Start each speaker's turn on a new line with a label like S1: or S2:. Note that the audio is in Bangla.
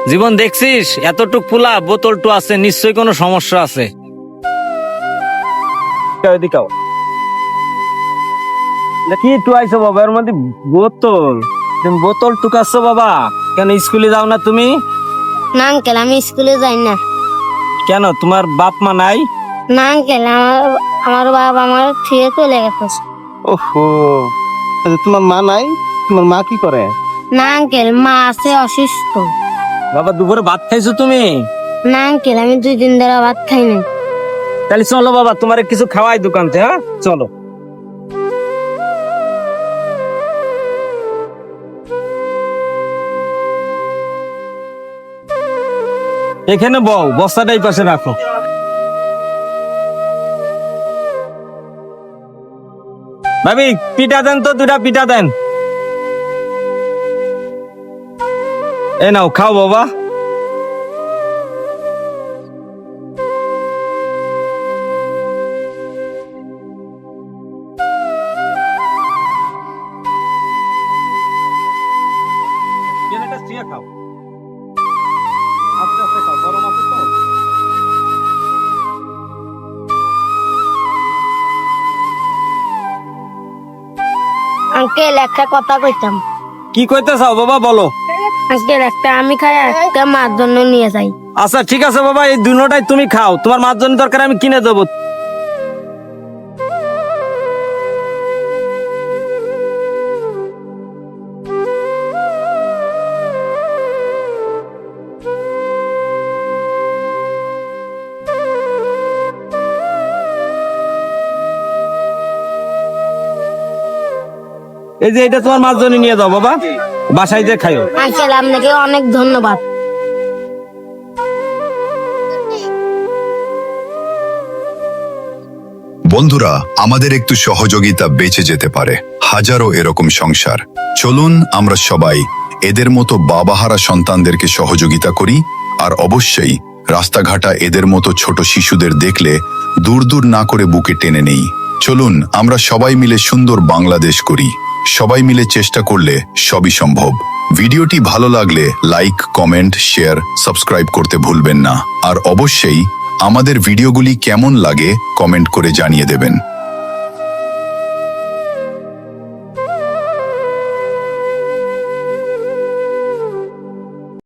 S1: জীবন দেখছিস এতটুক ফুলা বোতলটু আছে, নিশ্চয়ই কোনো সমস্যা আছে। কি টু আইছো বাবা, এর মধ্যে বোতল? তুমি বোতল টুকাচ্ছ বাবা? কেন স্কুলে যাও না তুমি?
S2: না আঙ্কেল, আমি স্কুলে যাই না।
S1: কেন, তোমার বাপ মা নাই?
S2: না আঙ্কেল, আমার বাবা আমার ছুঁয়ে চলে গেছে।
S3: ওহো, তোমার মা নাই? তোমার মা কি করে?
S2: না আঙ্কেল, মা আছে অসুস্থ।
S1: বাবা দুপুরে ভাত খাইছো তুমি?
S2: না আঙ্কেল, আমি 2 দিন ধরে ভাত খাই না।
S1: তাহলে চলো বাবা, তোমার কিছু খাওয়াই দোকান থেকে। হ্যাঁ চলো। এখানে বউ, বস্তাটা এই পাশে রাখো। ভাবি পিঠা দেন তো, 2টা পিঠা দেন। এ নাও, খাও বাবা। খাও, আস্তে আস্তে খাও, গরম আছে তো।
S2: আঙ্কেল, একটা কথা কইতাম।
S1: কি কইতে চাও বাবা, বলো।
S2: আঙ্কেল, একটা আমি খাই, একটা মার জন্য নিয়ে যাই।
S1: আচ্ছা ঠিক আছে বাবা, এই দুটোটাই তুমি খাও, তোমার মার জন্য দরকার আমি কিনে দেবো। এই যে এটা তোমার মার জন্য নিয়ে যাও বাবা, বাসায় যে খাইও।
S2: আঙ্কেল, আপনাকে অনেক ধন্যবাদ।
S4: বন্ধুরা, আমাদের একটু সহযোগিতা বেঁচে যেতে পারে হাজারো এরকম সংসার। চলুন আমরা সবাই এদের মতো বাবাহারা সন্তানদেরকে সহযোগিতা করি, আর অবশ্যই রাস্তাঘাটা এদের মতো ছোট শিশুদের দেখলে দূর দূর না করে বুকে টেনে নেই। চলুন আমরা সবাই মিলে সুন্দর বাংলাদেশ করি। সবাই মিলে চেষ্টা করলে সবই সম্ভব। ভিডিওটি ভালো লাগলে লাইক, কমেন্ট, শেয়ার, সাবস্ক্রাইব করতে ভুলবেন না। আর অবশ্যই আমাদের ভিডিওগুলি কেমন লাগে কমেন্ট করে জানিয়ে দেবেন।